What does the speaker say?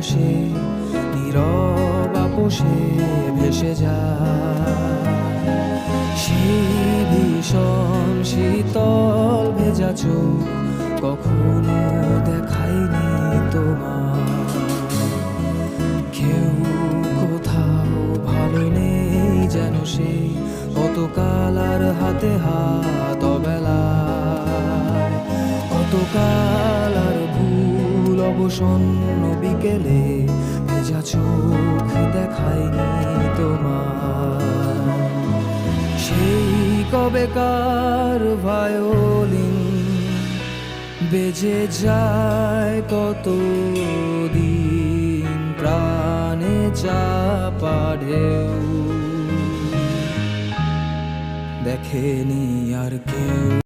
আসে নীরব আপোষে ভেসে যায়। সেই ভীষণ শীতল ভেজা চোখ কখনো দেখায়নি তোমার। কেউ কোথাও ভালো নেই যেন সে কতকাল আর হাতে হাত অবেলায়, কতকাল আর ভুল অবসন্ন বিকেলে ভেজা চোখ দেখায়নি তোমার। সেই কবেকার ভায়োলিন বেজে যায় কত দিন প্রাণে চাপা ঢেউ, দেখেনি আর কেউ।